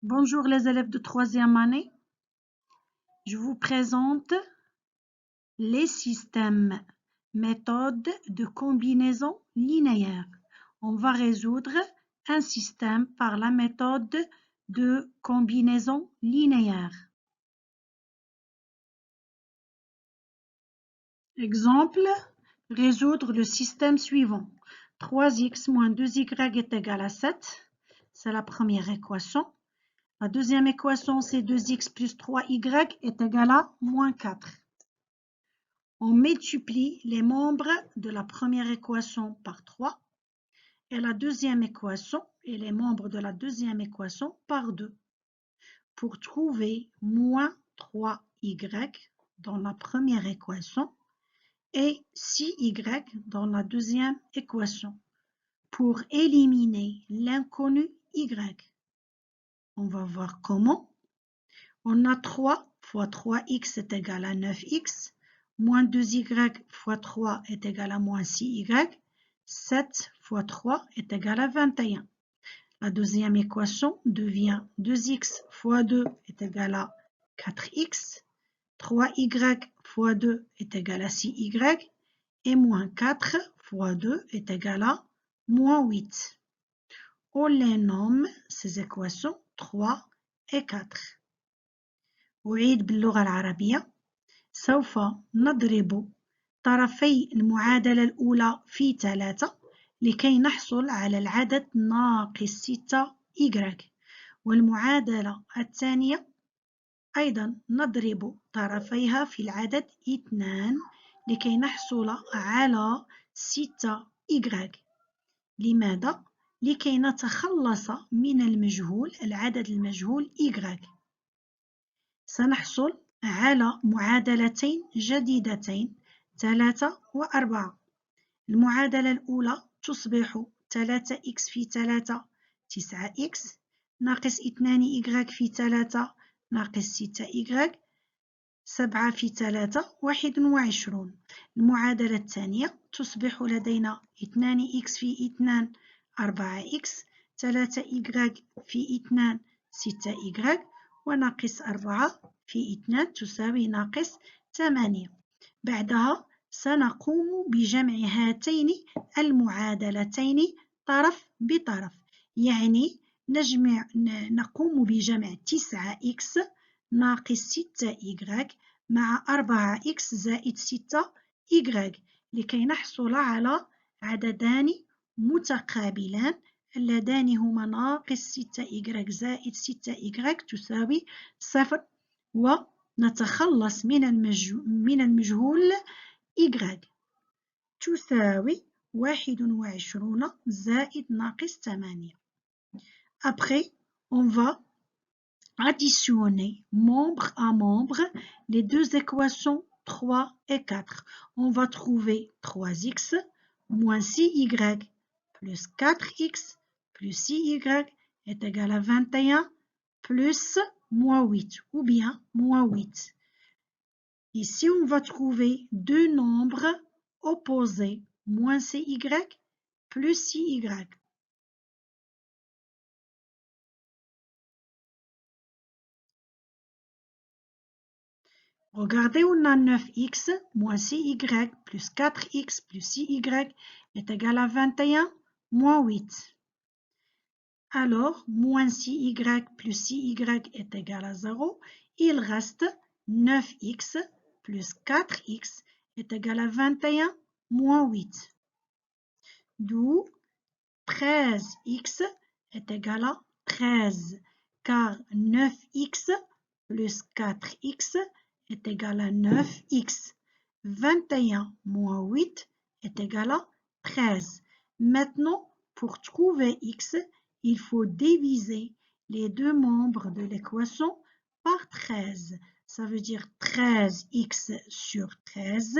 Bonjour les élèves de troisième année. Je vous présente les systèmes méthodes de combinaison linéaire. On va résoudre un système par la méthode de combinaison linéaire. Exemple, résoudre le système suivant. 3x moins 2y est égal à 7. C'est la première équation. La deuxième équation, c'est 2x plus 3y est égal à moins 4. On multiplie les membres de la première équation par 3 et la deuxième équation et les membres de la deuxième équation par 2 pour trouver moins 3y dans la première équation et 6y dans la deuxième équation pour éliminer l'inconnu y. On va voir comment. On a 3 fois 3x est égal à 9x, moins 2y fois 3 est égal à moins 6y, 7 fois 3 est égal à 21. La deuxième équation devient 2x fois 2 est égal à 4x, 3y fois 2 est égal à 6y, et moins 4 fois 2 est égal à moins 8. On les nomme, ces équations, 3 et 4. أعيد باللغة العربية. سوف نضرب طرفي المعادلة الأولى في 3 لكي نحصل على العدد ناقص 6 y. والمعادلة الثانية أيضا نضرب طرفيها في العدد 2 لكي نحصل على 6 y. لماذا؟ لكي نتخلص من المجهول العدد المجهول y. سنحصل على معادلتين جديدتين 3 و4. المعادلة الأولى تصبح 3x في 3 9x ناقص 2y في 3 ناقص 6y 7 في 3 21. المعادلة الثانية تصبح لدينا 2x في 2 4x 3y في 2 6y وناقص 4 في 2 تساوي ناقص 8. بعدها سنقوم بجمع هاتين المعادلتين طرف بطرف، يعني نقوم بجمع 9x ناقص 6y مع 4x زائد 6y لكي نحصل على عددان متقابلان اللذان هما ناقص 6y زائد 6y تساوي 0 ونتخلص من المجهول y تساوي 21 زائد ناقص 8. Après, on va additionner membre à membre les deux équations 3 et 4. On va trouver 3x moins 6y plus 4x plus 6y est égal à 21 plus moins 8 ou bien moins 8. Ici, on va trouver deux nombres opposés, moins 6y plus 6y. Regardez, on a 9x moins 6y plus 4x plus 6y est égal à 21 moins 8. Alors, moins 6y plus 6y est égal à 0. Il reste 9x plus 4x est égal à 21 moins 8. D'où 13x est égal à 13, car 9x plus 4x est égal à 9x. 21 moins 8 est égal à 13. Maintenant, pour trouver x, il faut diviser les deux membres de l'équation par 13. Ça veut dire 13x sur 13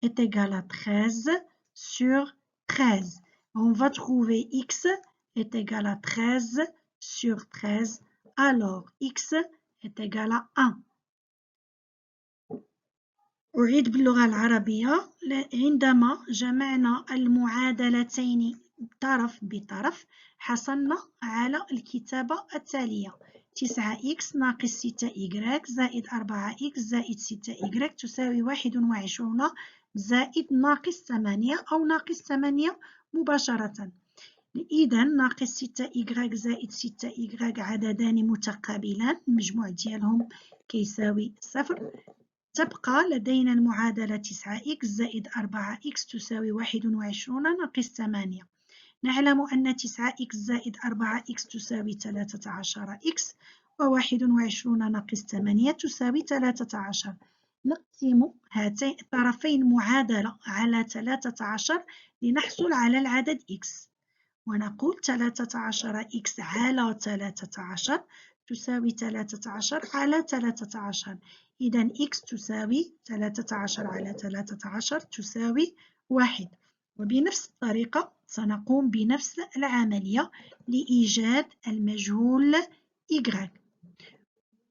est égal à 13 sur 13. On va trouver x est égal à 13 sur 13. Alors, x est égal à 1. أعيد باللغة العربية. عندما جمعنا المعادلتين طرف بطرف حصلنا على الكتابة التالية 9x ناقص 6y زائد 4x زائد 6y تساوي 21 زائد ناقص 8 أو ناقص 8 مباشرة. إذا ناقص 6y زائد 6y عددان متقابلان، المجموع ديالهم كيساوي 0. تبقى لدينا المعادلة 9x زائد 4x تساوي 21 ناقص 8. نعلم أن 9x زائد 4x تساوي 13x و21 ناقص 8 تساوي 13. نقسم هاتين طرفي المعادلة على 13 لنحصل على العدد x، ونقول 13x على 13 تساوي 13 على 13. إذا x تساوي 13 على 13 تساوي 1. وبنفس الطريقة سنقوم بنفس العملية لإيجاد المجهول y.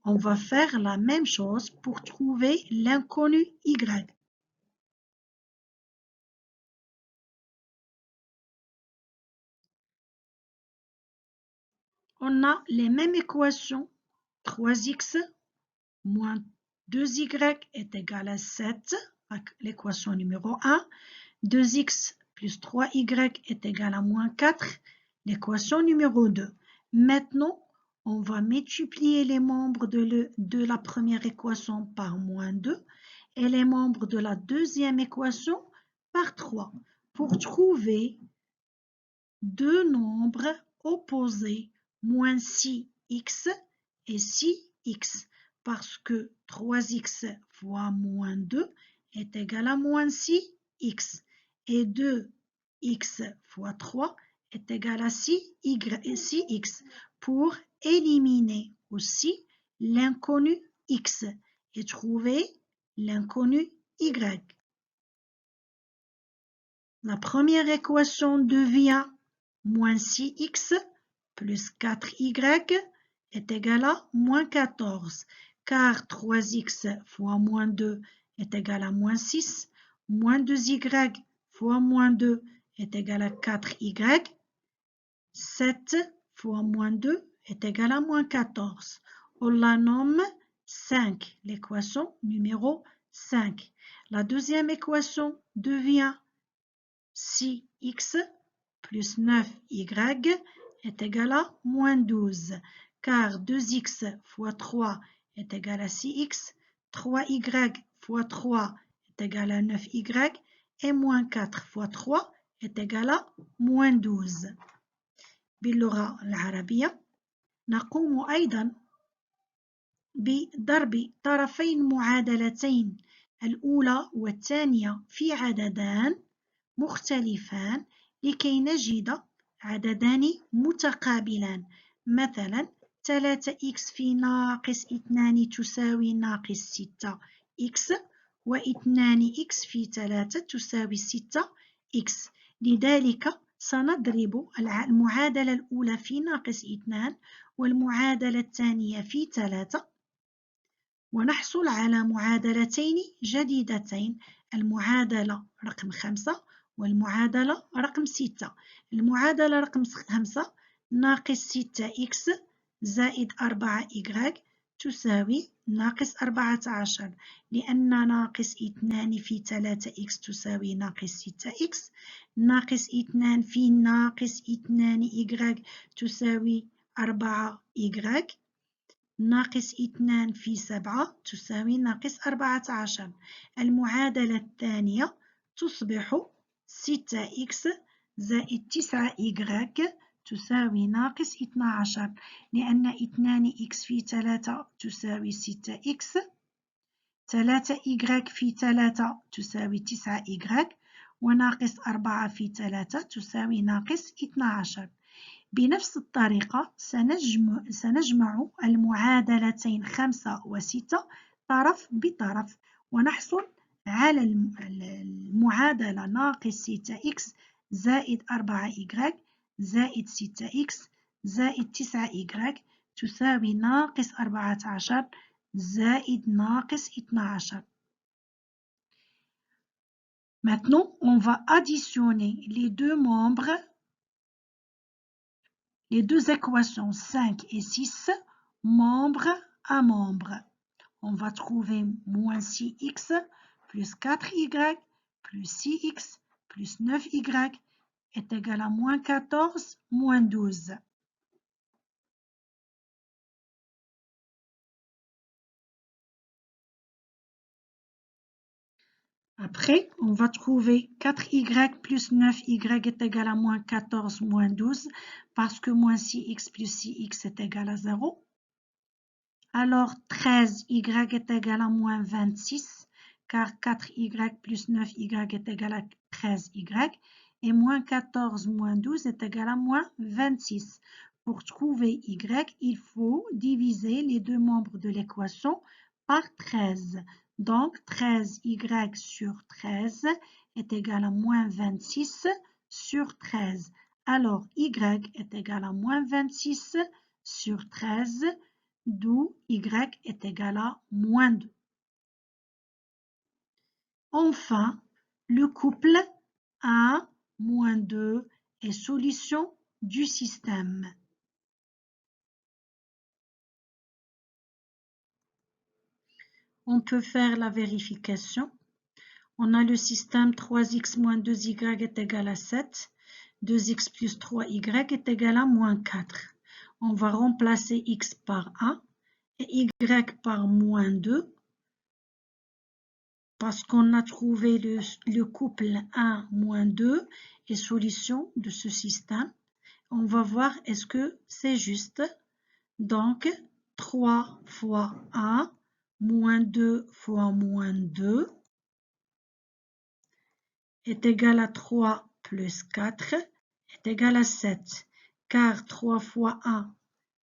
On va faire la même chose pour trouver l'inconnu y. On a les mêmes équations. 3x moins 2y est égal à 7, l'équation numéro 1. 2x plus 3y est égal à moins 4, l'équation numéro 2. Maintenant, on va multiplier les membres de la première équation par moins 2 et les membres de la deuxième équation par 3 pour trouver deux nombres opposés, moins 6x et 6x, parce que 3x fois moins 2 est égal à moins 6x et 2x fois 3 est égal à 6x pour éliminer aussi l'inconnu x et trouver l'inconnu y. La première équation devient moins 6x plus 4y est égal à moins 14, car 3x fois moins 2 est égal à moins 6, moins 2y fois moins 2 est égal à 4y, 7 fois moins 2 est égal à moins 14. On la nomme 5, l'équation numéro 5. La deuxième équation devient 6x plus 9y est égal à moins 12, car 2x fois 3 est égal à 6x, 3y fois 3 est égal à 9y, et moins 4 fois 3 est égal à moins 12. باللغة العربية نقوم أيضا بضرب طرفي المعادلتين الأولى والثانية في عددان مختلفان لكي نجد عددان متقابلان. مثلا 3x في ناقص 2 تساوي ناقص 6x و2x في 3 تساوي 6x. لذلك سنضرب المعادلة الأولى في ناقص 2 والمعادلة الثانية في 3 ونحصل على معادلتين جديدتين، المعادلة رقم 5 والمعادلة رقم 6. المعادلة رقم 5 ناقص 6x زائد 4y تساوي ناقص 14، لأن ناقص 2 في 3x تساوي ناقص 6x، ناقص 2 في ناقص 2y تساوي 4y، ناقص 2 في 7 تساوي ناقص 14. المعادلة الثانية تصبح 6x زائد 9y تساوي ناقص 12، لأن 2x في 3 تساوي 6x، 3y في 3 تساوي 9y، وناقص 4 في 3 تساوي ناقص 12. بنفس الطريقة سنجمع المعادلتين 5 و 6 طرف بطرف ونحصل على المعادلة ناقص 6x زائد 4y زائد 6x زائد 9y تساوي ناقص 14 زائد ناقص 12. Maintenant, on va additionner les deux membres, les deux équations 5 et 6, membre à membre. On va trouver moins 6x plus 4y plus 6x plus 9y est égal à moins 14 moins 12. Après, on va trouver 4y plus 9y est égal à moins 14 moins 12 parce que moins 6x plus 6x est égal à 0. Alors 13y est égal à moins 26 car 4y plus 9y est égal à 13y et moins 14 moins 12 est égal à moins 26. Pour trouver y, il faut diviser les deux membres de l'équation par 13. Donc 13y sur 13 est égal à moins 26 sur 13. Alors y est égal à moins 26 sur 13, d'où y est égal à moins 2. Enfin, le couple A moins 2 est solution du système. On peut faire la vérification. On a le système 3x moins 2y est égal à 7. 2x plus 3y est égal à moins 4. On va remplacer x par 1 et y par moins 2 parce qu'on a trouvé le couple 1 moins 2 est solution de ce système. On va voir est-ce que c'est juste. Donc 3 fois 1 moins 2 fois moins 2 est égal à 3 plus 4 est égal à 7, car 3 fois 1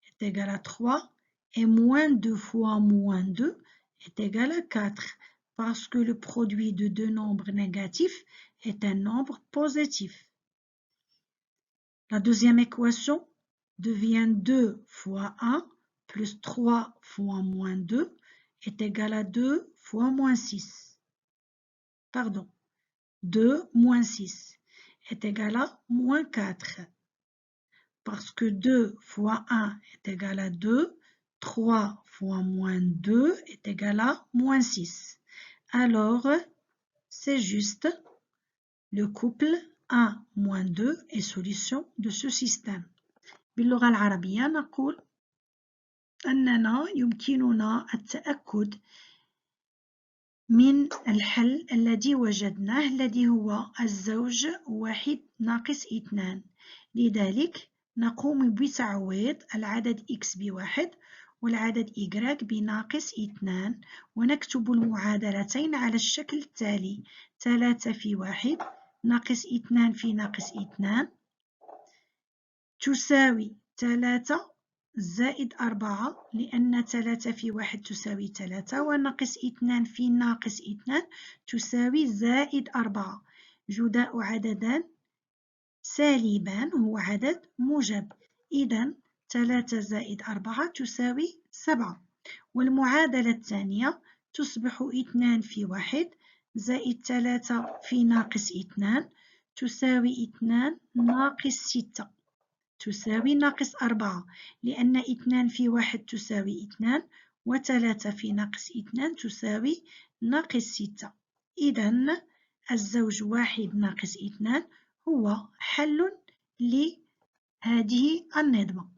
est égal à 3 et moins 2 fois moins 2 est égal à 4, parce que le produit de deux nombres négatifs est un nombre positif. La deuxième équation devient 2 fois 1 plus 3 fois moins 2 est égal à 2 fois moins 6. Pardon. 2 moins 6 est égal à moins 4. Parce que 2 fois 1 est égal à 2, 3 fois moins 2 est égal à moins 6. Alors, c'est juste le couple 1 moins 2 est solution de ce système. باللغة العربية نقول أننا يمكننا التأكد من الحل الذي وجدناه الذي هو الزوج 1 ناقص 2. لذلك نقوم بتعويض العدد x ب1 والعدد y بناقص 2 ونكتب المعادلتين على الشكل التالي: 3 في 1 ناقص 2 في ناقص 2 تساوي 3 زائد 4 لأن 3 في 1 تساوي 3 وناقص 2 في ناقص 2 تساوي زائد 4. جداء عددان سالبان هو عدد موجب. إذن 3 زائد 4 تساوي 7. والمعادلة الثانية تصبح 2 في 1 زائد 3 في ناقص 2 تساوي 2 ناقص 6 تساوي ناقص 4 لأن 2 في 1 تساوي 2 و3 في ناقص 2 تساوي ناقص 6. إذن الزوج 1 ناقص 2 هو حل لهذه النظمة.